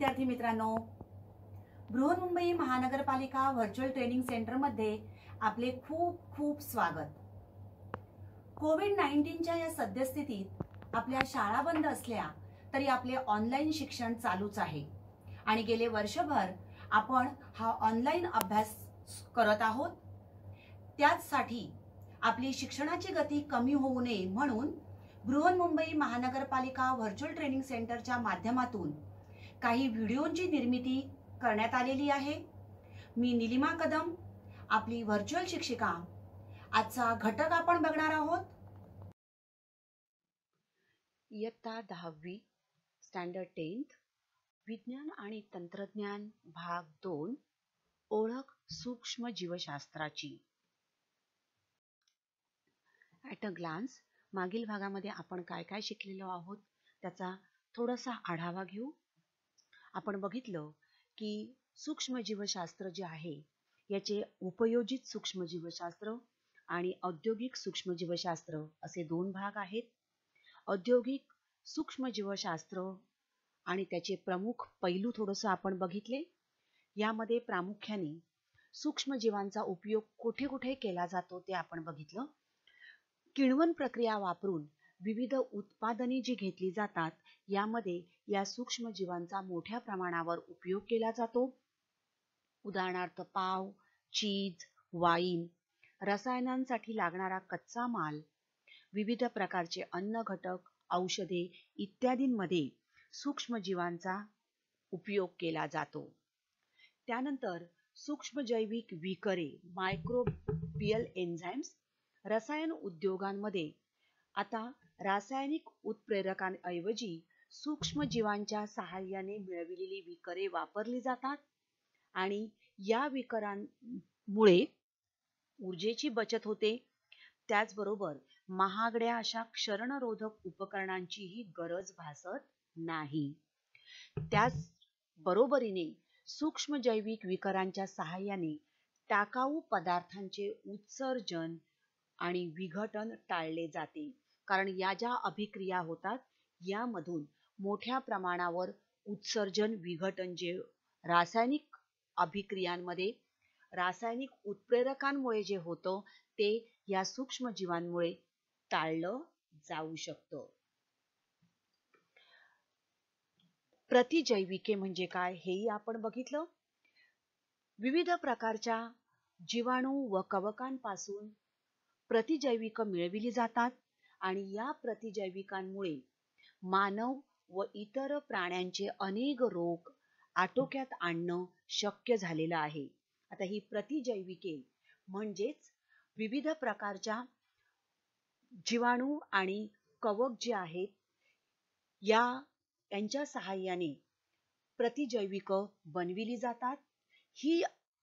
विद्यार्थी मित्रांनो, बृहन्मुंबई महानगरपालिका व्हर्च्युअल ट्रेनिंग सेंटर मध्ये आपले खूप खूप स्वागत। कोविड-19च्या या सद्यस्थितीत आपल्या शाळा बंद असल्या तरी आपले ऑनलाईन शिक्षण चालूच आहे आणि गेले वर्षभर आपण हा ऑनलाईन अभ्यास करत आहोत। त्यासाठी आपली शिक्षणाची गती कमी होऊ नये म्हणून बृहन्मुंबई महानगरपालिका व्हर्च्युअल ट्रेनिंग सेंटरच्या माध्यमातून काही व्हिडिओंची निर्मिती करण्यात आलेली आहे। मी निलिमा कदम, आपली व्हर्च्युअल शिक्षिका। आजचा घटक आपण बघणार आहोत। इयत्ता 10वी स्टँडर्ड 10th विज्ञान आणि तंत्रज्ञान भाग 2 ओळख सूक्ष्म जीवशास्त्राची। ॲट अ ग्लान्स मागील भागामध्ये आपण काय काय शिकलेलो आहोत त्याचा थोडासा आढावा घेऊ। आपण बघितलं की सूक्ष्म जीवशास्त्र जे आहे याचे उपयोजित सूक्ष्म जीवशास्त्र आणि औद्योगिक सूक्ष्म जीवशास्त्र असे दोन भाग आहेत। औद्योगिक सूक्ष्म जीवशास्त्र आणि त्याचे प्रमुख पैलू थोडंसं आपण बघितले। यामध्ये प्रामुख्याने सूक्ष्म जीवांचा उपयोग कुठे कुठे केला जातो ते आपण बघितलं। किण्वन प्रक्रिया वापरून विविध उत्पादने जी घेतली जातात यामध्ये या सूक्ष्म जीवांचा मोठ्या प्रमाणावर उपयोग केला जातो। उदाहरणार्थ पाव, चीज, वाईन, रसायनांसाठी लागणारा कच्चा माल, विविध प्रकारचे अन्न घटक, औषधे इत्यादींमध्ये सूक्ष्म जीवांचा उपयोग केला जातो। त्यानंतर सूक्ष्मजैविक विकरे मायक्रोबियल एन्झाइम्स रसायन उद्योगांमध्ये आता रासायनिक उत्प्रेरकांऐवजी सूक्ष्म जीवांच्या सहाय्याने मिळविलेली विकरे वापरली जातात आणि या विकरांमुळे ऊर्जेची बचत होते। त्याचबरोबर महागड्या अशा क्षरणरोधक उपकरणांचीही गरज भासत नाही। त्याच बरोबरीने सूक्ष्म जैविक विकरांच्या सहाय्याने टाकाऊ पदार्थांचे उत्सर्जन आणि विघटन टाळले जाते, कारण या ज्या अभिक्रिया होतात यामधून मोठ्या प्रमाणावर उत्सर्जन विघटन जे रासायनिक अभिक्रियांमध्ये रासायनिक उत्प्रेरकांमुळे जे होतं ते या सूक्ष्म जीवांमुळे टाळलं जाऊ शकतं। प्रतिजैविके म्हणजे काय हेही आपण बघितलं। विविध प्रकारच्या जीवाणू व कवकांपासून प्रतिजैविक मिळविली जातात आणि या प्रतिजैविकांमुळे मानव व इतर प्राण्यांचे अनेक रोग आटोक्यात आणणं शक्य झालेलं आहे। आता ही प्रतिजैविके म्हणजेच विविध प्रकारच्या जीवाणू आणि कवक जे आहेत यांच्या सहाय्याने प्रतिजैविक बनविली जातात। ही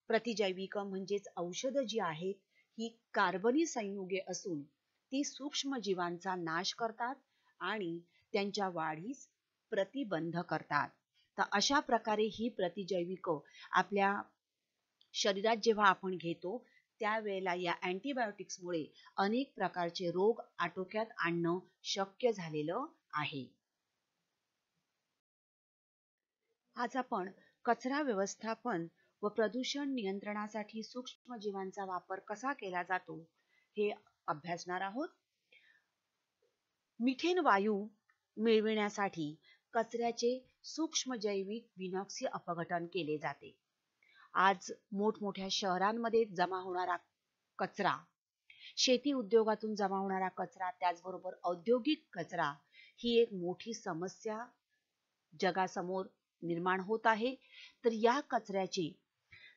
प्रतिजैविक म्हणजेच औषधं जी आहेत ही कार्बनी संयुगे असून ती सूक्ष्म जीवांचा नाश करतात आणि त्यांच्या वाढीस प्रतिबंध करतात। तर अशा प्रकारे ही प्रतिजैविक आपल्या शरीरात जेव्हा आपण घेतो त्यावेळेला या अँटीबायोटिक्समुळे अनेक प्रकारचे रोग आटोक्यात आणणं शक्य झालेलं आहे। आज आपण कचरा व्यवस्थापन व प्रदूषण नियंत्रणासाठी सूक्ष्म जीवांचा वापर कसा केला जातो हे अभ्यासणार आहोत। मिथेन वायू मिळविण्यासाठी कचऱ्याचे सूक्ष्मजैविक विनॉक्सी अपघटन केले जाते। आज मोठमोठ्या शहरांमध्ये जमा होणारा कचरा, शेती उद्योगातून जमा होणारा कचरा, त्याचबरोबर औद्योगिक कचरा ही एक मोठी समस्या जगासमोर निर्माण होत आहे। तर या कचऱ्याचे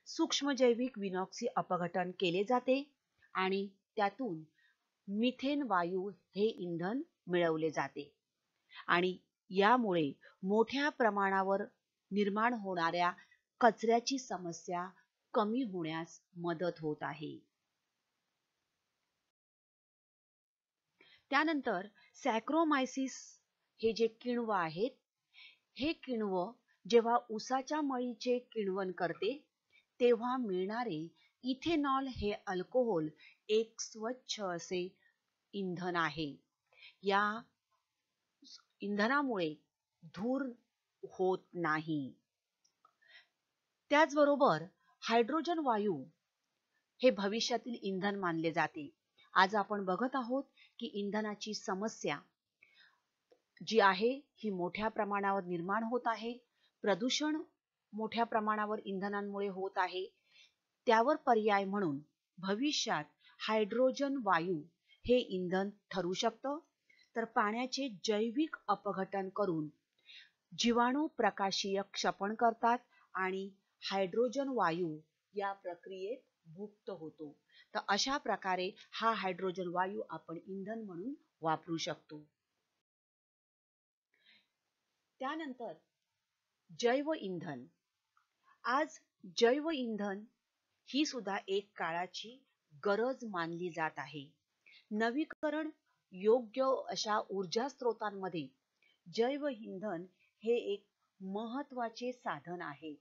सूक्ष्मजैविक विनॉक्सी अपघटन केले जाते आणि त्यातून मिथेन वायू हे इंधन मिळवले जाते आणि यामुळे मोठ्या प्रमाणावर निर्माण होणाऱ्या कचऱ्याची समस्या कमी होण्यास मदत होत आहे। त्यानंतर सॅक्रोमायसिस हे जे किण्व आहेत हे किण्व जेव्हा ऊसाच्या मळीचे किण्वन करते तेव्हा मिळणारे इथेनॉल हे अल्कोहोल एक स्वच्छ असे इंधन आहे। या इंधनामुळे धूर होत नाही। त्याचबरोबर हायड्रोजन वायू हे भविष्यातील इंधन मानले जाते. आज आपण बघत आहोत की इंधनाची समस्या जी आहे ही मोठ्या प्रमाणावर निर्माण होत आहे. प्रदूषण मोठ्या प्रमाणावर इंधनांमुळे होत आहे. त्यावर पर्याय म्हणून भविष्यात हायड्रोजन वायू हे इंधन ठरू शकतं. तर पाण्याचे जैविक अपघटन करून जीवाणू प्रकाशीय क्षपण करतात आणि हायड्रोजन वायू या प्रक्रियेत मुक्त होतो. तर अशा प्रकारे हा हायड्रोजन वायू आपण इंधन म्हणून वापरू शकतो. त्यानंतर जैव इंधन. आज जैव इंधन ही सुद्धा एक काळाची गरज मानली जात आहे. नवीकरण योग्य अशा ऊर्जा स्रोतांमध्ये जैव इंधन हे एक महत्वाचे साधन आहे.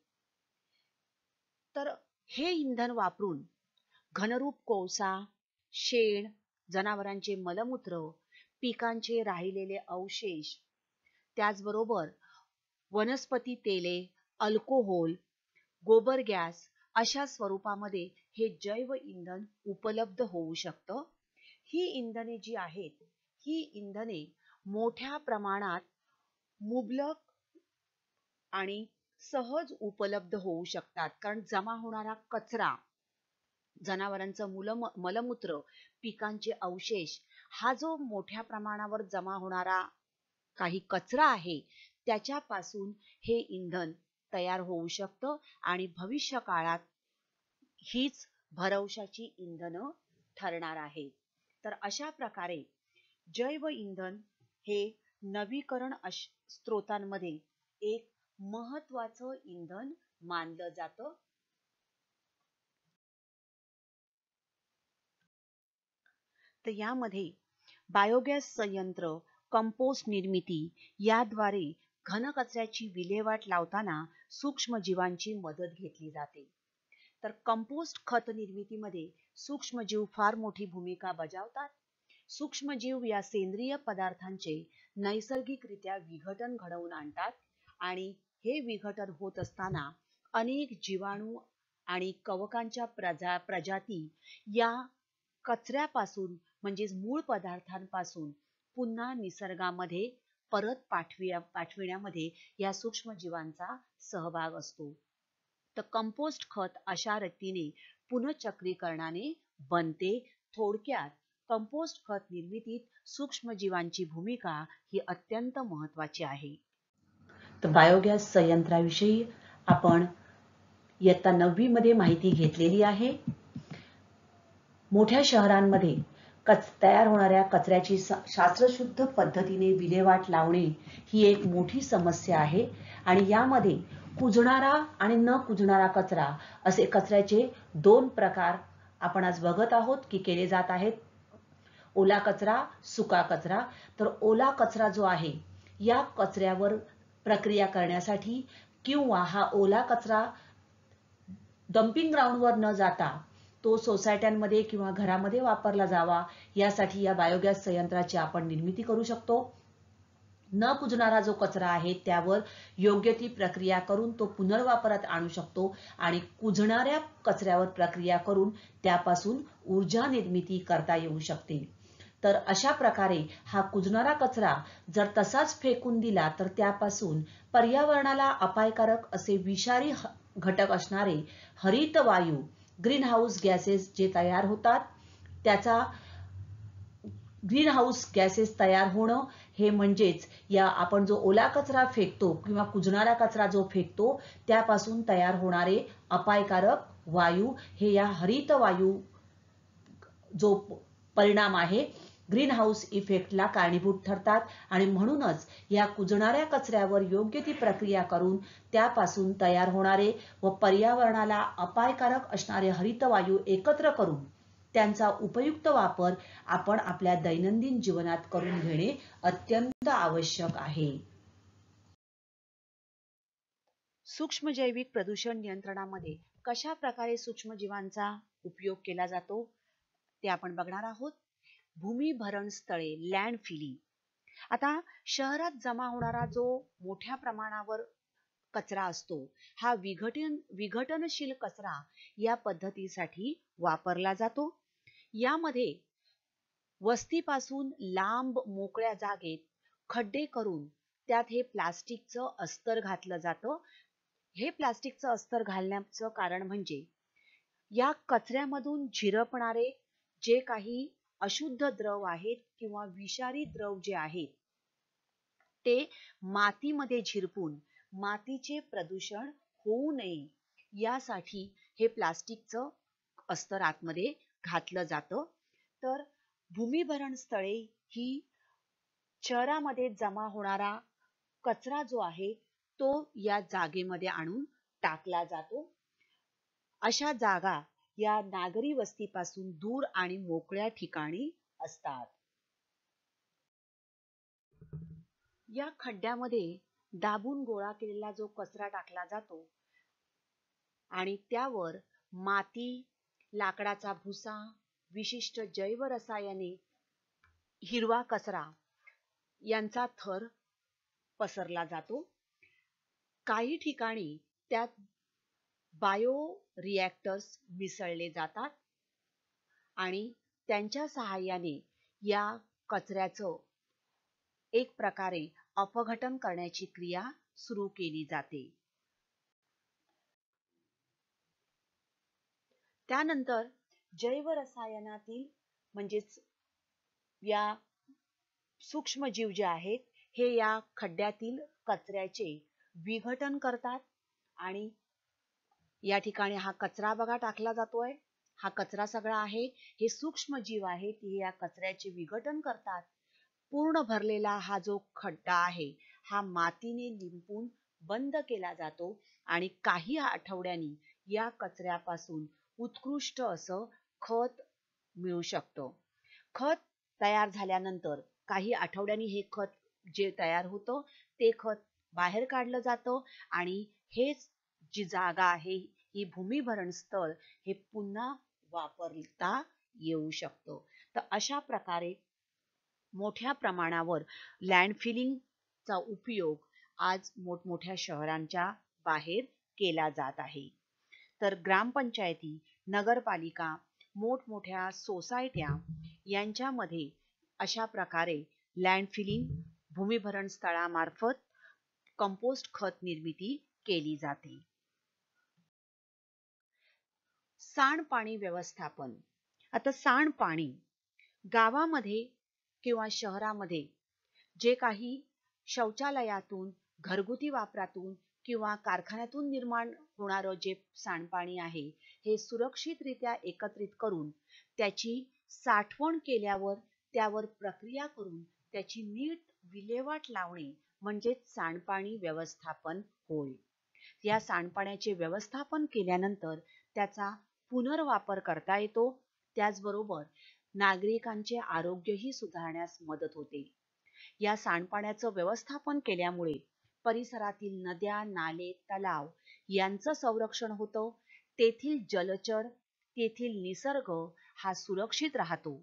तर हे इंधन वापरून घनरूप कोळसा, शेण, जनावरांचे मलमूत्र, पिकांचे राहिलेले अवशेष, त्याचबरोबर वनस्पती तेले, अल्कोहोल, गोबर गॅस अशा स्वरूपामध्ये हे जैव इंधन उपलब्ध होऊ शकतं. ही इंधने जी आहेत ही इंधने मोठ्या प्रमाणात मुबलक आणि सहज उपलब्ध होऊ शकतात. कारण जमा होणारा कचरा, जनावरांचं मलमूत्र, पिकांचे अवशेष हा जो मोठ्या प्रमाणावर जमा होणारा काही कचरा आहे त्याच्यापासून हे इंधन तयार होऊ शकतं आणि भविष्य काळात हीच भरवशाची इंधनं ठरणार आहे. तर अशा प्रकारे जैव इंधन हे नवीकरण स्रोतांमध्ये एक महत्वाचं इंधन मानलं जातं. तर यामध्ये बायोगॅस संयंत्र, कंपोस्ट निर्मिती याद्वारे घनकचऱ्याची विल्हेवाट लावताना सूक्ष्मजीवांची मदत घेतली जाते. तर कंपोस्ट खत निर्मितीमध्ये सूक्ष्मजीव फार मोठी भूमिका बजावतात. सूक्ष्मजीव या सेंद्रिय पदार्थांचे नैसर्गिकरित्या विघटन घडवून आणतात आणि हे विघटन होत असताना अनेक जीवाणू आणि कवकांच्या प्रजाती या कचऱ्यापासून म्हणजेच मूळ पदार्थांपासून पुन्हा निसर्गामध्ये परत पाठविण्यामध्ये या सूक्ष्मजीवांचा सहभाग असतो. तर कंपोस्ट खत अशा रीतीने पुनःचक्रीकरणाने बनते. थोडक्यात कंपोस्ट खत निर्मितीत सूक्ष्मजीवांची भूमिका ही अत्यंत महत्वाची आहे. तर बायोगॅस संयंत्राविषयी आपण इयत्ता 9वी मध्ये माहिती घेतलेली आहे. मोठ्या शहरांमध्ये तयार होणाऱ्या कचऱ्याची शास्त्रशुद्ध पद्धतीने विल्हेवाट लावणे ही एक मोठी समस्या आहे आणि यामध्ये कुजणारा आणि न कुजणारा कचरा असे कचऱ्याचे 2 प्रकार आपण आज बघत आहोत की केले जात आहेत. ओला कचरा, सुका कचरा. तर ओला कचरा जो आहे या कचऱ्यावर प्रक्रिया करण्यासाठी किंवा हा ओला कचरा डम्पिंग ग्राउंडवर न जाता तो सोसायट्यांमध्ये किंवा घरामध्ये वापरला जावा यासाठी या बायोगॅस संयंत्राची आपण निर्मिती करू शकतो. न कुजणारा जो कचरा आहे त्यावर योग्य ती प्रक्रिया करून तो पुनर्वापरात आणू शकतो आणि कुजणाऱ्या कचऱ्यावर प्रक्रिया करून त्यापासून ऊर्जा निर्मिती करता येऊ शकते. तर अशा प्रकारे हा कुजणारा कचरा जर तसाच फेकून दिला तर त्यापासून पर्यावरणाला अपायकारक असे विषारी घटक असणारे हरित वायू, ग्रीन हाऊस गॅसेस जे तयार होतात, त्याचा ग्रीन हाऊस गॅसेस तयार होणं हे म्हणजेच या आपण जो ओला कचरा फेकतो किंवा कुजणारा कचरा जो फेकतो त्यापासून तयार होणारे अपायकारक वायू हे या हरित वायू जो परिणाम आहे ग्रीन हाऊस इफेक्टला कारणीभूत ठरतात आणि म्हणूनच या कुजणाऱ्या कचऱ्यावर योग्य ती प्रक्रिया करून त्यापासून तयार होणारे व पर्यावरणाला अपायकारक असणारे हरित वायू एकत्र करून त्यांचा उपयुक्त वापर आपण आपल्या दैनंदिन जीवनात करून घेणे अत्यंत आवश्यक आहे. सूक्ष्मजैविक प्रदूषण नियंत्रणामध्ये कशा प्रकारे सूक्ष्मजीवांचा उपयोग केला जातो ते आपण बघणार आहोत. भूमिभरण स्थळे, लँडफिलिंग. आता शहरात जमा होणारा जो मोठ्या प्रमाणावर कचरा असतो हा विघटनशील कचरा या पद्धतीसाठी वापरला जातो. यामध्ये वस्तीपासून लांब मोकळ्या जागेत खड्डे करून त्यात हे प्लास्टिकचं अस्तर घातलं जातं. हे प्लास्टिकचं अस्तर घालण्याचं कारण म्हणजे या कचऱ्यामधून झिरपणारे जे काही अशुद्ध द्रव आहेत किंवा विषारी द्रव जे आहेत ते मातीमध्ये झिरपून मातीचे प्रदूषण होऊ नये यासाठी हे प्लास्टिकचं अस्तर आतमध्ये घातलं जातं. तर भूमिभरण स्थळे ही शहरामध्ये जमा होणारा कचरा जो आहे तो या जागेमध्ये आणून टाकला जातो. अशा जागा या नागरी वस्तीपासून दूर आणि मोकळ्या ठिकाणी असतात. या खड्ड्यामध्ये दाबून गोळा केलेला जो कचरा टाकला जातो आणि त्यावर माती, लाकडाचा भुसा, विशिष्ट जैव रसायने, हिरवा कचरा यांचा थर पसरला जातो. काही ठिकाणी त्यात बायो रिॲक्टर्स मिसळले जातात आणि त्यांच्या सहाय्याने या कचऱ्याचं एक प्रकारे अपघटन करण्याची क्रिया सुरू केली जाते. त्यानंतर जैव रसायनातील म्हणजेच या सूक्ष्मजीव जे आहेत हे या खड्ड्यातील कचऱ्याचे विघटन करतात आणि या ठिकाणी हा कचरा बघा टाकला जातोय. हा कचरा सगळा आहे. हे सूक्ष्मजीव आहेत हे या कचऱ्याचे विघटन करतात. पूर्ण भरलेला हा जो खड्डा आहे हा मातीने लिंपून बंद केला जातो आणि काही आठवड्यांनी या कचऱ्यापासून उत्कृष्ट असं खत मिळू शकतं. खत तयार झाल्यानंतर काही आठवड्यांनी हे खत जे तयार होतं ते खत बाहेर काढलं जातं आणि हेच जी जागा आहे ही भूमिभरण स्थळ हे पुन्हा वापरता येऊ शकतं. तर अशा प्रकारे मोठ्या प्रमाणावर लँडफिलिंगचा उपयोग आज मोठमोठ्या शहरांच्या बाहेर केला जात आहे. तर ग्रामपंचायती, नगरपालिका, मोठमोठ्या सोसायट्या यांच्यामध्ये अशा प्रकारे लँडफिलिंग भूमिभरण स्थळामार्फत कंपोस्ट खत निर्मिती केली जाते. सांडपाणी व्यवस्थापन. आता सांडपाणी गावामध्ये किंवा शहरामध्ये जे काही शौचालयातून, घरगुती वापरातून किंवा कारखान्यातून निर्माण होणारं जे सांडपाणी आहे हे सुरक्षितरित्या एकत्रित करून त्याची साठवण केल्यावर त्यावर प्रक्रिया करून त्याची नीट विल्हेवाट लावणे म्हणजेच सांडपाणी व्यवस्थापन होय. या सांडपाण्याचे व्यवस्थापन केल्यानंतर त्याचा पुनर्वापर करता येतो. त्याचबरोबर नागरिकांचे आरोग्यही सुधारण्यास मदत होते. या सांडपाण्याचं व्यवस्थापन केल्यामुळे परिसरातील नद्या, नाले, तलाव यांचं संरक्षण होतं. तेथील जलचर, तेथील निसर्ग हा सुरक्षित राहतो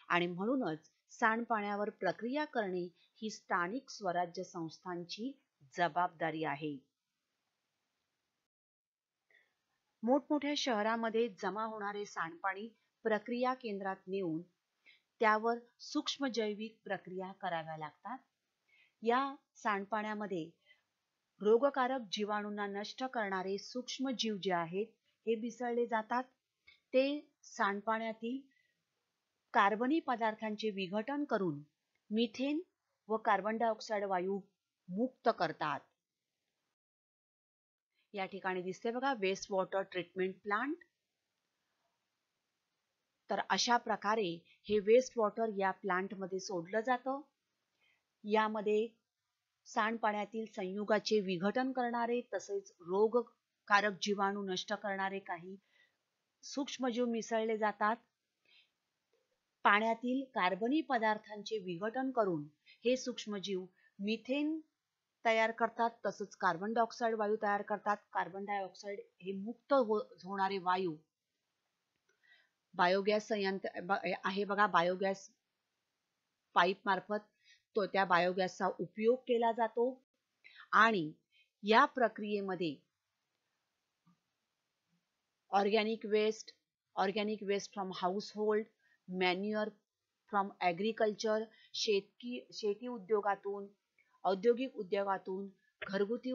आणि म्हणूनच सांडपाण्यावर प्रक्रिया करणे ही स्थानिक स्वराज्य संस्थांची जबाबदारी आहे. मोठमोठ्या शहरामध्ये जमा होणारे सांडपाणी प्रक्रिया केंद्रात नेऊन त्यावर सूक्ष्मजैविक प्रक्रिया कराव्या लागतात. या सांडपाण्यामध्ये रोगकारक जीवाणूंना नष्ट करणारे सूक्ष्मजीव जे आहेत हे मिसळले जातात. ते सांडपाण्यातील कार्बनी पदार्थांचे विघटन करून मिथेन व कार्बन डायऑक्साईड वायू मुक्त करतात. या ठिकाणी दिसते बघा वेस्ट वॉटर ट्रीटमेंट प्लांट. तर अशा प्रकारे हे वेस्ट वॉटर या प्लांट मध्ये सोडलं जातं. यामध्ये सांडपाण्यातील संयुगाचे विघटन करणारे तसेच रोगकारक जीवाणू नष्ट करणारे काही सूक्ष्मजीव मिसळले जातात. पाण्यातील कार्बनी पदार्थांचे विघटन करून हे सूक्ष्मजीव मिथेन तयार करतात तसंच कार्बन डायऑक्साईड वायू तयार करतात. कार्बन डायऑक्साईड हे मुक्त होणारे वायू बायोगॅस संयंत्र आहे बघा, बायोगॅस पाईप मार्फत तो त्या बायोगॅसचा उपयोग केला जातो आणि या प्रक्रियेमध्ये organic waste from household, manure from agriculture, शेती उद्योगातून, औद्योगिक उद्योगातून, घरगुती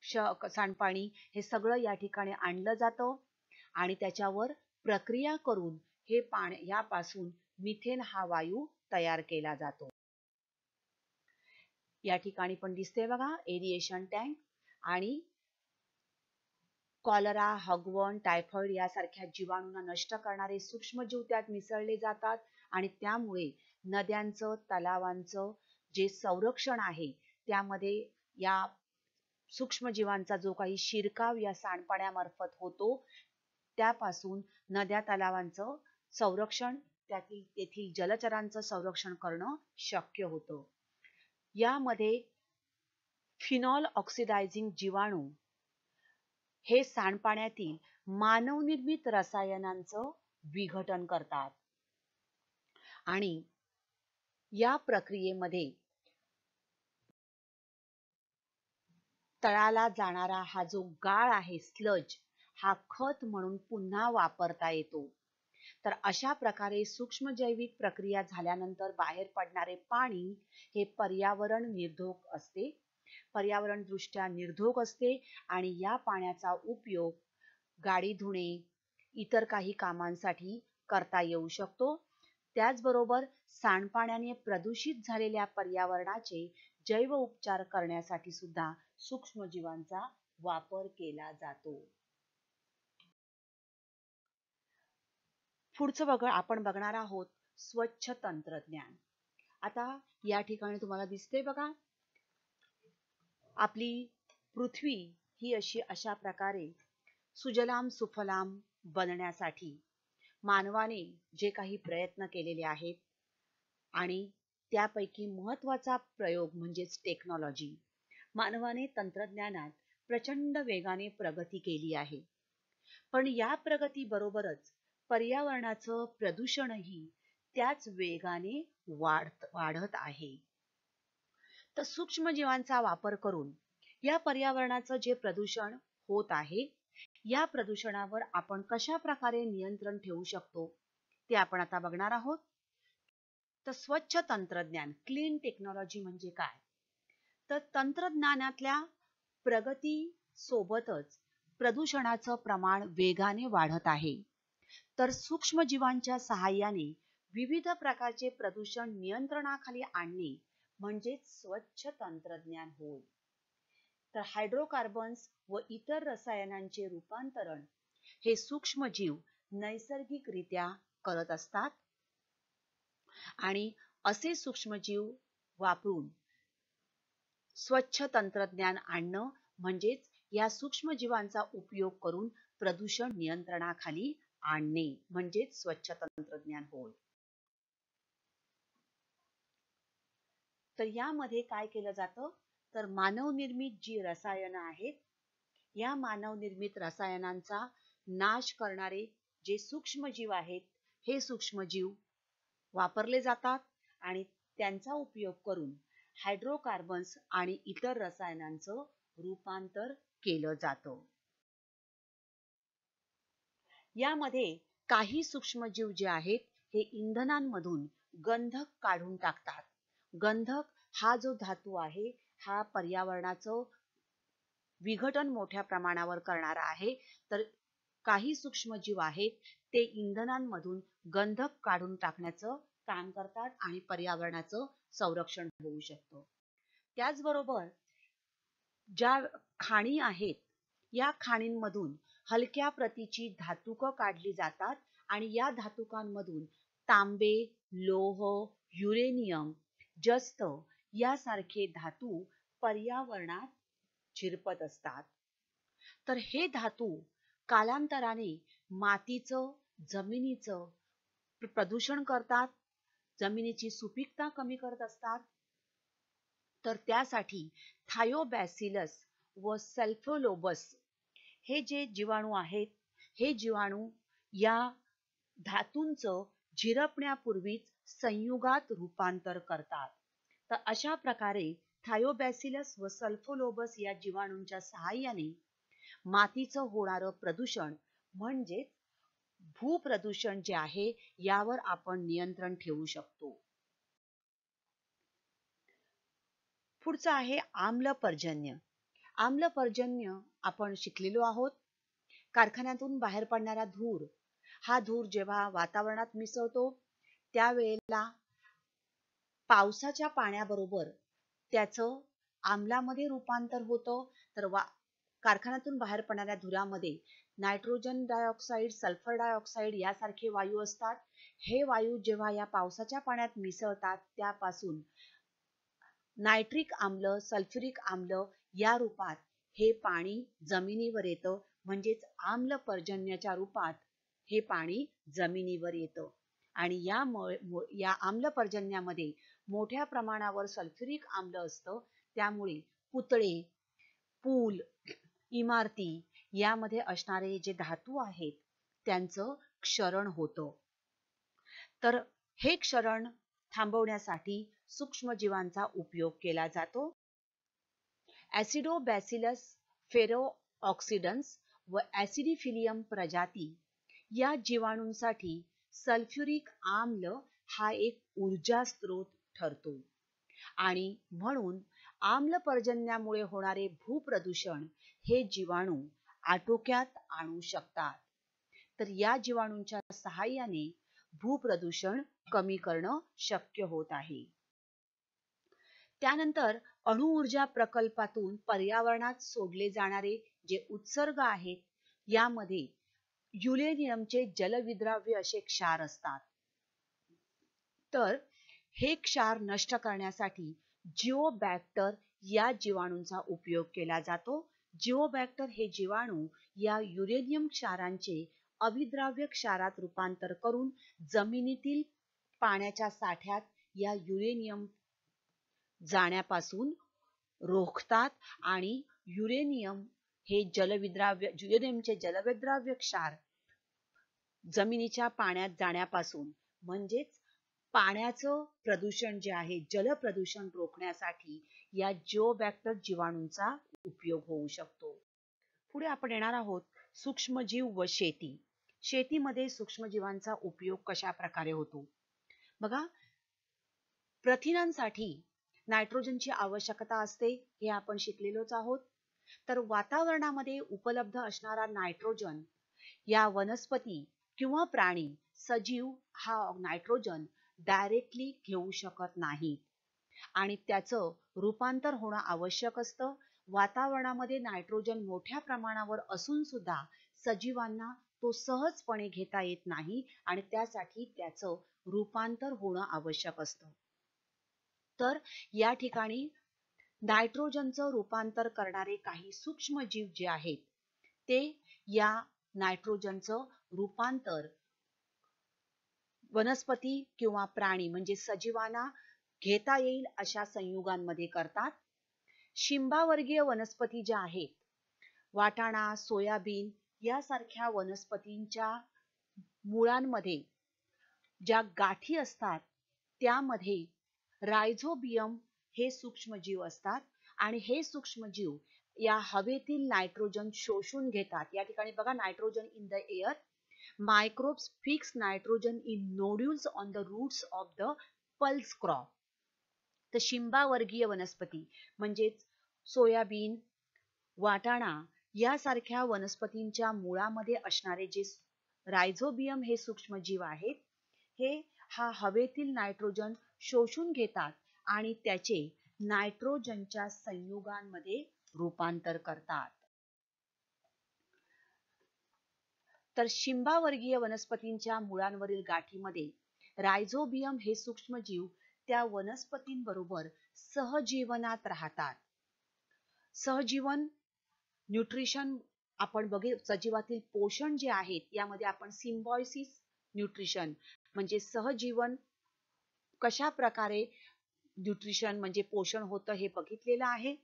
सांडपाणी हे सगळं या ठिकाणी आणलं जातं आणि त्याच्यावर प्रक्रिया करून हे यापासून मिथेन हा वायू तयार केला जातो. या ठिकाणी पण दिसते बघा एरिएशन टँक आणि कॉलरा, हगवण, टायफॉइड यासारख्या जीवाणूंना नष्ट करणारे सूक्ष्मजीव त्यात मिसळले जातात आणि त्यामुळे नद्यांचं, तलावांचं जे संरक्षण आहे त्यामध्ये या सूक्ष्मजीवांचा जो काही शिरकाव या सांडपाण्यामार्फत होतो त्यापासून नद्या, तलावांचं संरक्षण, तेथील जलचरांचं संरक्षण करणं शक्य होतं. यामध्ये फिनॉल ऑक्सिडायझिंग जीवाणू हे सांडपाण्यातील मानवनिर्मित रसायनांचं विघटन करतात आणि या प्रक्रियेमध्ये तळाला जाणारा हा जो गाळ आहे, स्लज, हा खत म्हणून पुन्हा वापरता येतो. तर अशा प्रकारे सूक्ष्मजैविक प्रक्रिया झाल्यानंतर बाहेर पडणारे पाणी हे पर्यावरण दृष्ट्या निर्धोक असते आणि या पाण्याचा उपयोग गाडी धुणे, इतर काही कामांसाठी करता येऊ शकतो. त्याचबरोबर सांडपाण्याने प्रदूषित झालेल्या पर्यावरणाचे जैव उपचार करण्यासाठी सुद्धा सूक्ष्मजीवांचा वापर केला जातो. पुढचं आपण बघणार आहोत स्वच्छ तंत्रज्ञान. आता या ठिकाणी तुम्हाला दिसते बघा, आपली पृथ्वी ही अशा प्रकारे सुजलाम सुफलाम बनण्यासाठी मानवाने जे काही प्रयत्न केलेले आहेत आणि त्यापैकी महत्वाचा प्रयोग म्हणजेच टेक्नॉलॉजी. मानवाने तंत्रज्ञानात प्रचंड वेगाने प्रगती केली आहे, पण या प्रगतीबरोबरच पर्यावरणाचं प्रदूषणही त्याच वेगाने वाढत आहे. तर सूक्ष्मजीवांचा वापर करून या पर्यावरणाचं जे प्रदूषण होत आहे या प्रदूषणावर आपण कशा प्रकारे नियंत्रण ठेवू शकतो ते आपण आता बघणार आहोत. तर स्वच्छ तंत्रज्ञान, क्लीन टेक्नॉलॉजी म्हणजे काय? तर तंत्रज्ञानातल्या प्रगती सोबतच प्रदूषणाचं प्रमाण वेगाने वाढत आहे. तर सूक्ष्मजीवांच्या सहाय्याने विविध प्रकारचे प्रदूषण नियंत्रणाखाली आणणे म्हणजे स्वच्छ तंत्रज्ञान होय. तर हायड्रोकार्बन्स व इतर रसायनांचे रूपांतरण हे सूक्ष्मजीव नैसर्गिकरित्या करत असतात आणि असे सूक्ष्मजीव वापरून स्वच्छ तंत्रज्ञान आणणं म्हणजेच या सूक्ष्मजीवांचा उपयोग करून प्रदूषण नियंत्रणाखाली आणणे म्हणजेच स्वच्छ तंत्रज्ञान होय. तर यामध्ये काय केलं जातं, तर मानवनिर्मित जी रसायनं आहेत या मानवनिर्मित रसायनांचा नाश करणारे जे सूक्ष्मजीव आहेत हे सूक्ष्मजीव वापरले जातात आणि त्यांचा उपयोग करून हायड्रोकार्बन्स आणि इतर रसायनांचं रूपांतर केलं जातं. यामध्ये काही सूक्ष्मजीव जे आहेत हे इंधनांमधून गंधक काढून टाकतात. गंधक हा जो धातू आहे हा पर्यावरणाचं विघटन मोठ्या प्रमाणावर करणारा आहे. तर काही सूक्ष्मजीव आहेत ते इंधनांमधून गंधक काढून टाकण्याचं काम करतात आणि पर्यावरणाचं संरक्षण होऊ शकतं. त्याचबरोबर ज्या खाणी आहेत या खाणींमधून हलक्या प्रतीची धातुकं काढली जातात आणि या धातुकांमधून तांबे, लोह, युरेनियम, जस्त यासारखे धातू पर्यावरणात झिरपत असतात. तर हे धातू कालांतराने मातीचं, जमिनीचं प्रदूषण करतात, जमिनीची सुपीकता कमी करत असतात. तर त्यासाठी थायोबॅसिलस व सल्फोलोबस हे जे जीवाणू आहेत हे जीवाणू या धातूंचं झिरपण्यापूर्वीच संयुगात रूपांतर करतात. तर अशा प्रकारे थायोबॅसिलस व सल्फोलोबस या जीवाणूंच्या सहाय्याने मातीचं होणारं प्रदूषण म्हणजेच भूप्रदूषण जे आहे यावर आपण नियंत्रण ठेवू शकतो. पुढचं आहे आम्लपर्जन्य. आम्लपर्जन्य आपण शिकलेलो आहोत. कारखान्यातून बाहेर पडणारा धूर, हा धूर जेव्हा वातावरणात मिसळतो त्यावेळेला पावसाच्या पाण्याबरोबर त्याचं आम्लामध्ये रूपांतर होतं. तर कारखान्यातून बाहेर पडणाऱ्या धुरामध्ये नायट्रोजन डायऑक्साईड, सल्फर डायऑक्साईड यासारखे वायू असतात. हे वायू जेव्हा या पावसाच्या पाण्यात मिसळतात त्यापासून नायट्रिक आम्ल, सल्फ्युरिक आम्ल या रूपात हे पाणी जमिनीवर येतं. म्हणजेच आम्लपर्जन्याच्या रूपात हे पाणी जमिनीवर येतं. आणि या आम्लपर्जन्यामध्ये मोठ्या प्रमाणावर सल्फ्युरिक आम्ल असतं. त्यामुळे पुतळे, पूल, इमारती यामध्ये असणारे जे धातू आहेत त्यांचं क्षरण होतं. तर हे क्षरण थांबवण्यासाठी सूक्ष्मजीवांचा उपयोग केला जातो. ऍसिडोबॅसिलस फेरोऑक्सिडन्स व ऍसिडिफिलियम प्रजाती या जीवाणूंसाठी सल्फ्युरिक आम्ल हा एक ऊर्जा स्रोत ठरतो आणि म्हणून आम्लपर्जन्यामुळे होणारे भूप्रदूषण हे जीवाणू आटोक्यात आणू शकतात. तर या जीवाणूंच्या सहाय्याने भूप्रदूषण कमी करणं शक्य होत आहे. त्यानंतर अणुऊर्जा प्रकल्पातून पर्यावरणात सोडले जाणारे जे उत्सर्ग आहेत यामध्ये युरेनियमचे जलविद्राव्य असे क्षार असतात. तर हे क्षार नष्ट करण्यासाठी जिओबॅक्टर या जीवाणूंचा उपयोग केला जातो. जिओबॅक्टर हे जीवाणू या युरेनियम क्षारांचे अभिद्राव्य क्षारात रूपांतर करून जमिनीतील पाण्याच्या साठ्यात या युरेनियम जाण्यापासून रोखतात आणि युरेनियमचे जलविद्राव्य क्षार जमिनीच्या पाण्यात जाण्यापासून म्हणजेच पाण्याचं प्रदूषण जे आहे, जलप्रदूषण रोखण्यासाठी या जिओबॅक्टर जीवाणूंचा उपयोग होऊ शकतो. पुढे आपण येणार आहोत सूक्ष्मजीव व शेती. शेतीमध्ये सूक्ष्मजीवांचा उपयोग कशा प्रकारे होतो बघा. प्रथिनांसाठी नायट्रोजनची आवश्यकता असते हे आपण शिकलेलोच आहोत. तर वातावरणामध्ये उपलब्ध असणारा नायट्रोजन या वनस्पती किंवा प्राणी, सजीव हा नायट्रोजन डायरेक्टली घेऊ शकत नाहीत आणि त्याचं रूपांतर होणं आवश्यक असतं. वातावरणामध्ये नायट्रोजन मोठ्या प्रमाणावर असून सुद्धा सजीवांना तो सहजपणे घेता येत नाही आणि त्यासाठी त्याचं रूपांतर होणं आवश्यक असतं. तर या ठिकाणी नायट्रोजनचं रूपांतर करणारे काही सूक्ष्मजीव जे आहेत ते या नायट्रोजनचं रूपांतर वनस्पती किंवा प्राणी म्हणजे सजीवांना घेता येईल अशा संयुगांमध्ये करतात. शिंबावर्गीय वनस्पती ज्या आहेत, वाटाणा, सोयाबीन यासारख्या वनस्पतींच्या मुळांमध्ये ज्या गाठी असतात त्यामध्ये रायझोबियम हे सूक्ष्मजीव असतात आणि हे सूक्ष्मजीव या हवेतील नायट्रोजन शोषून घेतात. या ठिकाणी बघा, nitrogen in the air, microbes fix nitrogen in nodules on the roots of the pulse crop. तर शिंबावर्गीय वनस्पती म्हणजेच सोयाबीन, वाटाणा यासारख्या वनस्पतींच्या मुळामध्ये असणारे जे रायझोबियम हे सूक्ष्मजीव आहेत हे हा हवेतील नायट्रोजन शोषून घेतात आणि त्याचे नायट्रोजनच्या संयुगांमध्ये रूपांतर करतात. तर शिंबावर्गीय वनस्पतींच्या मुळांवरील गाठीमध्ये रायझोबियम हे सूक्ष्मजीव त्या वनस्पतींबरोबर सहजीवनात राहतात. सहजीवन, न्यूट्रिशन आपण सजीवातील पोषण जे आहेत यामध्ये आपण सिम्बायोसिस न्यूट्रिशन म्हणजे सहजीवन कशा प्रकारे न्यूट्रिशन म्हणजे पोषण होतं हे बघितलेलं आहे.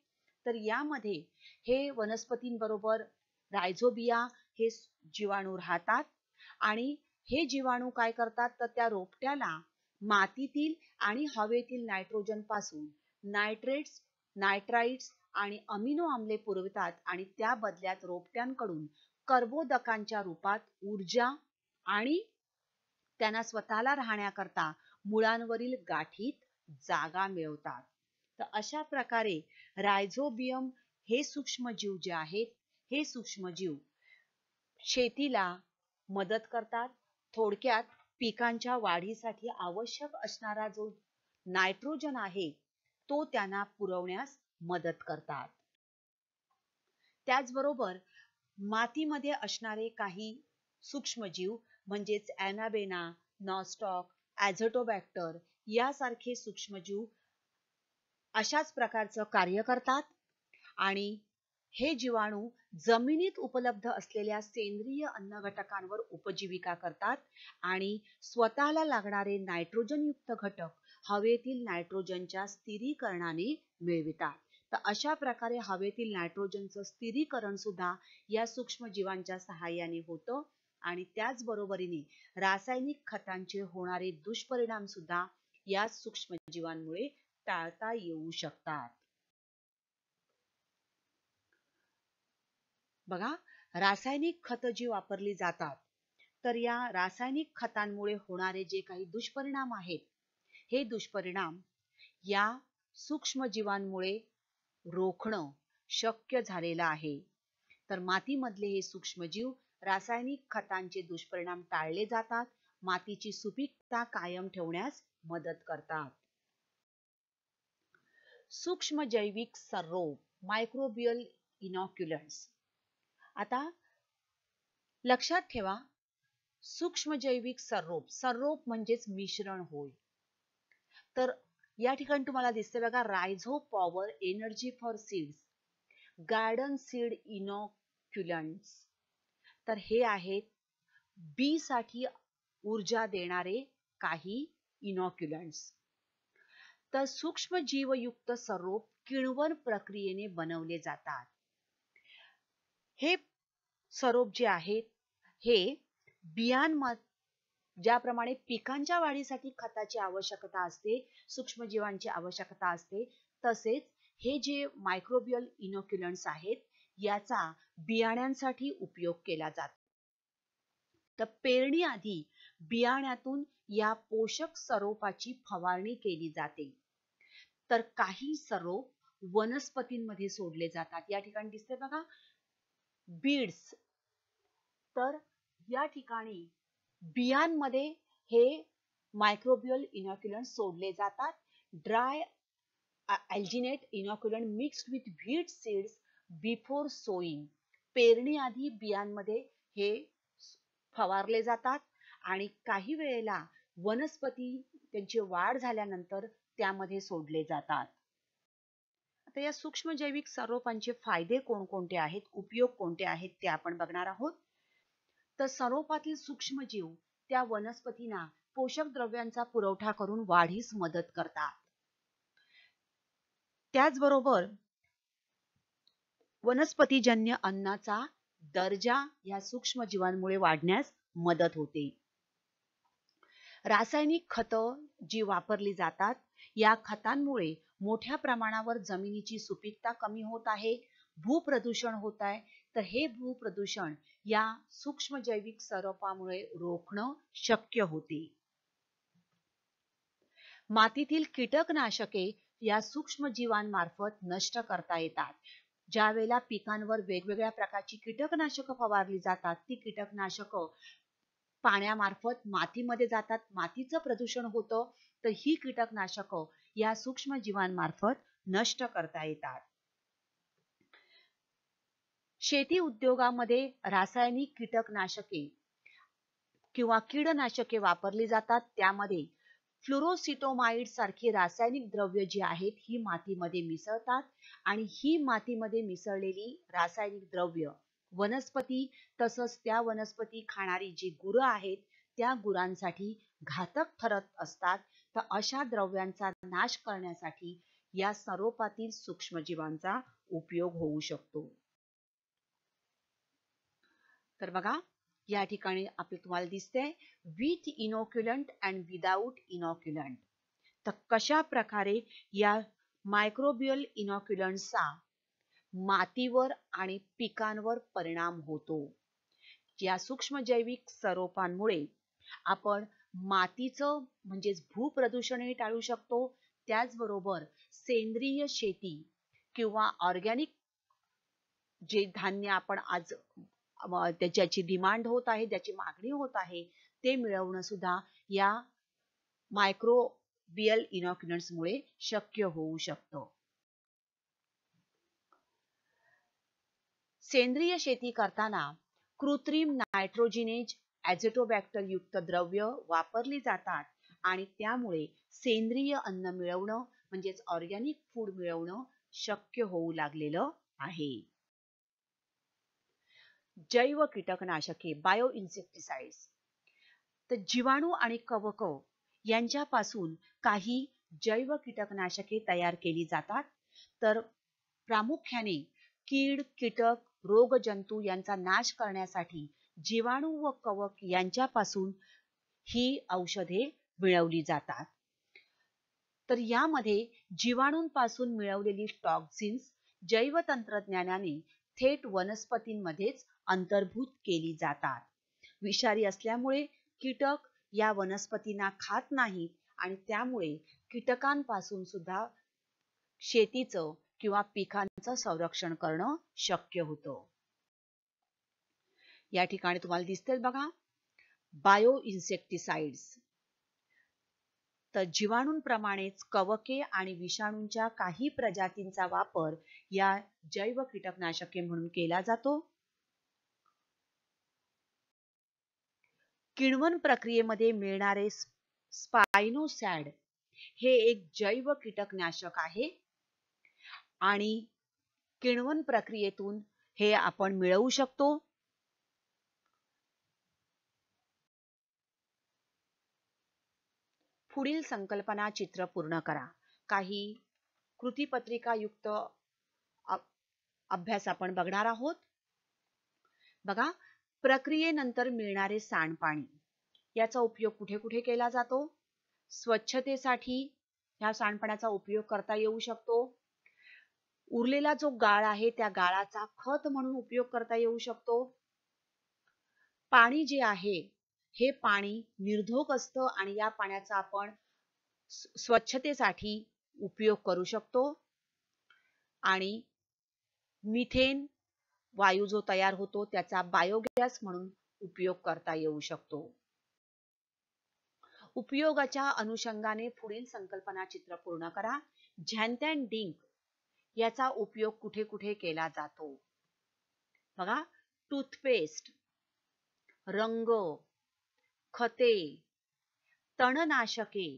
तर यामध्ये हे वनस्पतींबरोबर रायझोबिया हे जीवाणू राहतात आणि हे जीवाणू काय करतात तर त्या रोपट्याला मातीतील आणि हवेतील नायट्रोजन पासून नायट्रेट्स नायट्राइट्स आणि अमिनो आम्ले पुरवितात आणि त्या बदल्यात रोपट्यांकडून कर्बोदकांच्या रूपात ऊर्जा आणि त्यांना स्वतःला राहण्याकरता मुळांवरील गाठीत जागा मिळवतात. तर अशा प्रकारे रायझोबियम हे सूक्ष्मजीव जे आहेत, हे सूक्ष्मजीव शेतीला मदत करतात. थोडक्यात पिकांच्या वाढीसाठी आवश्यक असणारा जो नायट्रोजन आहे तो त्यांना पुरवण्यास मदत करतात. त्याचबरोबर मातीमध्ये असणारे काही सूक्ष्मजीव म्हणजेच ॲनाबेना, नॉस्टॉक, ॲझोटोबॅक्टर यासारखे सूक्ष्मजीव अशाच प्रकारचं कार्य करतात आणि हे जीवाणू जमिनीत उपलब्ध असलेल्या सेंद्रिय अन्न घटकांवर उपजीविका करतात आणि स्वतःला लागणारे नायट्रोजनयुक्त घटक हवेतील नायट्रोजनच्या स्थिरीकरणाने मिळवितात. तर अशा प्रकारे हवेतील नायट्रोजनचं स्थिरीकरण सुद्धा या सूक्ष्मजीवांच्या सहाय्याने होतं आणि त्याचबरोबरीने रासायनिक खतांचे होणारे दुष्परिणाम सुद्धा या सूक्ष्मजीवांमुळे टाळता येऊ शकतात. बघा, रासायनिक खतं जी वापरली जातात तर या रासायनिक खतांमुळे होणारे जे काही दुष्परिणाम आहेत, हे दुष्परिणाम या सूक्ष्मजीवांमुळे रोखणं शक्य झालेलं आहे. तर मातीमधले हे सूक्ष्मजीव रासायनिक खतांचे दुष्परिणाम टाळले जातात, मातीची सुपीकता कायम ठेवण्यास मदत करतात. सूक्ष्म जैविक सर्रोप, मायक्रोबियल इनॉक्युलंट्स. आता लक्षात ठेवा, सूक्ष्म जैविक सर्रोप, सर्रोप म्हणजेच मिश्रण होय. तर या ठिकाणी तुम्हाला दिसते बघा, rhizo power energy for seeds, garden seed inoculants. तर हे आहेत बी साठी ऊर्जा देणारे काही इनॉक्युलंट्स. तर सूक्ष्म जीवयुक्त सर्रोप किण्वन प्रक्रियेने बनवले जातात. हे सर्रोप जे आहेत हे बियांमध्ये ज्याप्रमाणे पिकांच्या वाढीसाठी खताची आवश्यकता असते, सूक्ष्मजीवांची आवश्यकता असते, तसेच हे जे मायक्रोबियल इनॉक्युलंट्स आहेत याचा बियाण्यांसाठी उपयोग केला जातो. तर पेरणी आधी बियाण्यातून या पोषक सरोपाची फवारणी केली जाते. तर काही सरोप वनस्पतींमध्ये सोडले जातात. या ठिकाणी दिसते बघा बीड्स. तर या ठिकाणी बियांमध्ये हे मायक्रोबियल इनॉक्युलंट सोडले जातात. Dry alginate inoculant mixed with wheat seeds before sowing. पेरणी आधी बियांमध्ये हे फवारले जातात आणि काही वेळेला वनस्पती त्यांची वाढ झाल्यानंतर त्यामध्ये सोडले जातात. आता या सूक्ष्म जैविक सर्रोपांचे फायदे कोणकोणते आहेत, उपयोग कोणते आहेत ते आपण बघणार आहोत. तर सर्रोपातील सूक्ष्मजीव त्या वनस्पतींना पोषक द्रव्यांचा पुरवठा करून वाढीस मदत करतात. त्याचबरोबर वनस्पतीजन्य अन्नाचा दर्जा या सूक्ष्मजीवांमुळे वाढण्यास मदत होते. रासायनिक खतं जी वापरली जातात या खतांमुळे मोठ्या प्रमाणावर जमिनीची सुपीकता कमी होत आहे, भूप्रदूषण होत आहे. तर हे भूप्रदूषण या सूक्ष्म जैविक सर्रोपामुळे रोखणं शक्य होते. मातीतील कीटकनाशके या सूक्ष्मजीवांमार्फत नष्ट करता येतात. ज्या वेळेला पिकांवर वेगवेगळ्या प्रकारची कीटकनाशकं फवारली जातात, ती कीटकनाशकं पाण्यामार्फत मातीमध्ये जातात, मातीचं प्रदूषण होतं. तर ही कीटकनाशकं या सूक्ष्मजीवांमार्फत नष्ट करता येतात. शेती उद्योगामध्ये रासायनिक कीटकनाशके किंवा कीडनाशके वापरली जातात. त्यामध्ये फ्लोरोसिटोमाइड सारखी रासायनिक द्रव्य जी आहेत ही मातीमध्ये मिसळतात आणि ही मातीमध्ये मिसळलेली रासायनिक द्रव्य वनस्पती तसंच त्या वनस्पती खाणारी जी गुरं आहेत त्या गुरांसाठी घातक ठरत असतात. तर अशा द्रव्यांचा नाश करण्यासाठी या सर्रोपातील सूक्ष्मजीवांचा उपयोग होऊ शकतो. तर बघा, या ठिकाणी तुम्हाला दिसतंय विथ इनॉक्युलंट अँड विदाउट इनॉक्युलंट. तर कशा प्रकारे या मायक्रोबियल इनॉक्युलंट्सचा मातीवर आणि पिकांवर परिणाम होतो. या सूक्ष्मजैविक सरोपांमुळे आपण मातीचं म्हणजेच भूप्रदूषणही टाळू शकतो. त्याचबरोबर सेंद्रिय शेती किंवा ऑर्गॅनिक जे धान्य आपण आज ज्याची डिमांड होत आहे, ज्याची मागणी होत आहे, ते मिळवणं सुद्धा या मायक्रोबियल इनॉक्युलंट्समुळे शक्य होऊ शकतं. सेंद्रिय शेती करताना कृत्रिम नायट्रोजिनेज ॲझेटोबॅक्टर युक्त द्रव्य वापरली जातात आणि त्यामुळे सेंद्रिय अन्न मिळवणं म्हणजेच ऑर्गॅनिक फूड मिळवणं शक्य होऊ लागलेलं आहे. जैव कीटकनाशके बायो इन्सेक्टिसाइड्स. तर जीवाणू आणि कवक यांच्यापासून काही जैव कीटकनाशके तयार केली जातात. तर प्रामुख्याने कीड, कीटक, रोगजंतू यांचा नाश करण्यासाठी जीवाणू व कवक यांच्यापासून ही औषधे मिळवली जातात. तर यामध्ये जीवाणूंपासून मिळवलेली टॉक्सिन्स जैव तंत्रज्ञानाने थेट वनस्पतींमध्येच अंतर्भूत केली जातात. विषारी असल्यामुळे कीटक या वनस्पतींना खात नाहीत आणि त्यामुळे कीटकांपासून सुद्धा शेतीचं किंवा पिकांचं संरक्षण करणं शक्य होतं. या ठिकाणी तुम्हाला दिसतील बघा बायो इन्सेक्टिसाइड्स. तर जीवाणूंप्रमाणेच कवके आणि विषाणूंच्या काही प्रजातींचा वापर या जैव कीटकनाशके म्हणून केला जातो. किण्वन प्रक्रियेमध्ये मिळणारे स्पायनोसॅड हे एक जैव कीटकनाशक आहे आणि किण्वन प्रक्रियेतून हे आपण मिळवू शकतो. पुढील संकल्पना चित्र पूर्ण करा. काही कृतीपत्रिका युक्त अभ्यास आपण बघणार आहोत. बघा, प्रक्रियेनंतर मिळणारे सांडपाणी याचा उपयोग कुठे कुठे केला जातो? स्वच्छतेसाठी ह्या सांडपाण्याचा उपयोग करता येऊ शकतो. उरलेला जो गाळ आहे त्या गाळाचा खत म्हणून उपयोग करता येऊ शकतो. पाणी जे आहे हे पाणी निर्धोक असतं आणि या पाण्याचा आपण स्वच्छतेसाठी उपयोग करू शकतो. आणि मिथेन वायू जो तयार होतो त्याचा बायोगॅस म्हणून उपयोग करता येऊ शकतो. उपयोगाच्या अनुषंगाने पुढील संकल्पना चित्र पूर्ण करा. झॅन्थॅन डिंक याचा उपयोग कुठे कुठे केला जातो? बघा, टूथपेस्ट, रंग, खते, तणनाशके,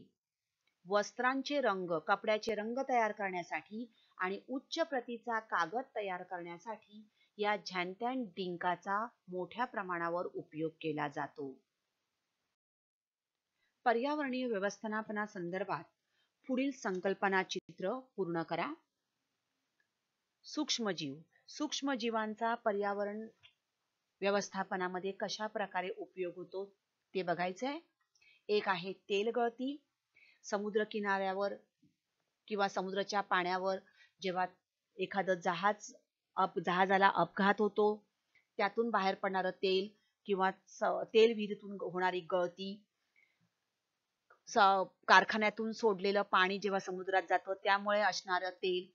वस्त्रांचे रंग, कपड्याचे रंग तयार करण्यासाठी आणि उच्च प्रतीचा कागद तयार करण्यासाठी या झॅन्थॅन डिंकाचा मोठ्या प्रमाणावर उपयोग केला जातो. पर्यावरणीय व्यवस्थापनासंदर्भात पुढील संकल्पना चित्र पूर्ण करा. सूक्ष्मजीव. सूक्ष्मजीवांचा पर्यावरण व्यवस्थापनामध्ये कशा प्रकारे उपयोग होतो ते बघायचंय. एक आहे तेल गळती. समुद्र किनाऱ्यावर किंवा समुद्राच्या पाण्यावर जेव्हा एखादं जहाजाला अपघात होतो त्यातून बाहेर पडणारं तेल किंवा तेल विहिरीतून होणारी गळती, कारखान्यातून सोडलेलं पाणी जेव्हा समुद्रात जातं त्यामुळे असणारं तेल,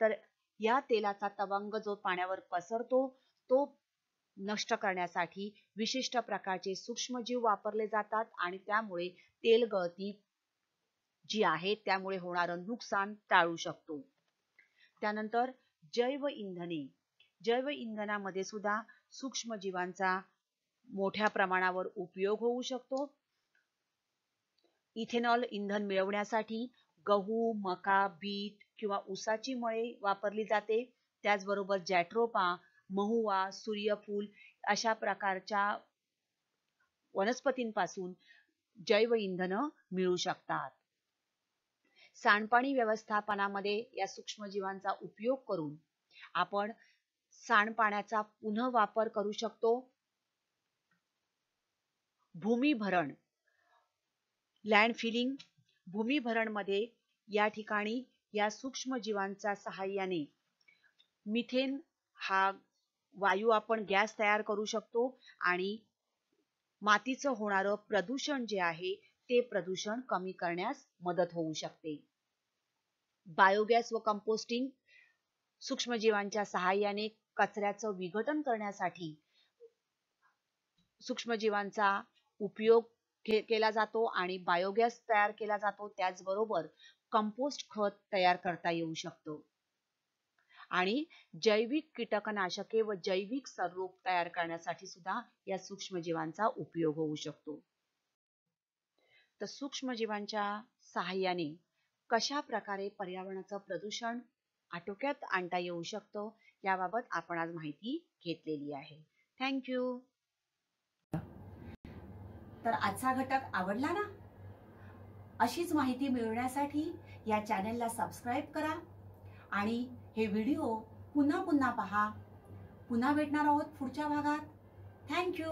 तर या तेलाचा तवंग जो पाण्यावर पसरतो तो नष्ट करण्यासाठी विशिष्ट प्रकारचे सूक्ष्मजीव वापरले जातात आणि त्यामुळे तेल गळती जी आहे त्यामुळे होणारं नुकसान टाळू शकतो. त्यानंतर जैव इंधने. जैव इंधनामध्ये सुद्धा सूक्ष्मजीवांचा मोठ्या प्रमाणावर उपयोग होऊ शकतो. इथेनॉल इंधन मिळवण्यासाठी गहू, मका, बीट किंवा ऊसाची मळे वापरली जाते. त्याचबरोबर जॅट्रोपा, महुआ, सूर्यफूल अशा प्रकारच्या वनस्पतींपासून जैव इंधन मिळू शकतात. सांडपाणी व्यवस्थापनामध्ये या सूक्ष्मजीवांचा उपयोग करून आपण सांडपाण्याचा पुनः वापर करू शकतो. भूमिभरण, लँड फिलिंग. भूमिभरण मध्ये या ठिकाणी या सूक्ष्मजीवांच्या सहाय्याने मिथेन हा वायू आपण गॅस तयार करू शकतो आणि मातीचं होणारं प्रदूषण जे आहे ते प्रदूषण कमी करण्यास मदत होऊ शकते. बायोगॅस व कंपोस्टिंग सूक्ष्मजीवांच्या सहाय्याने कचऱ्याचं विघटन करण्यासाठी सूक्ष्मजीवांचा उपयोग केला जातो आणि बायोगॅस तयार केला जातो. त्याचबरोबर कंपोस्ट खत तयार करता येऊ शकतो आणि जैविक कीटकनाशके व जैविक सररूप तयार करण्यासाठी सुद्धा या सूक्ष्मजीवांचा उपयोग होऊ शकतो. तर सूक्ष्मजीवांच्या सहाय्याने कशा प्रकारे पर्यावरणाचं प्रदूषण आटोक्यात आणता येऊ शकतं याबाबत आपण आज माहिती घेतलेली आहे. थँक्यू. तर आजचा घटक आवडला ना? अशीच माहिती मिळवण्यासाठी या चॅनलला सबस्क्राईब करा आणि हे व्हिडिओ पुन्हा पुन्हा पहा. पुन्हा भेटणार आहोत पुढच्या भागात. थँक्यू.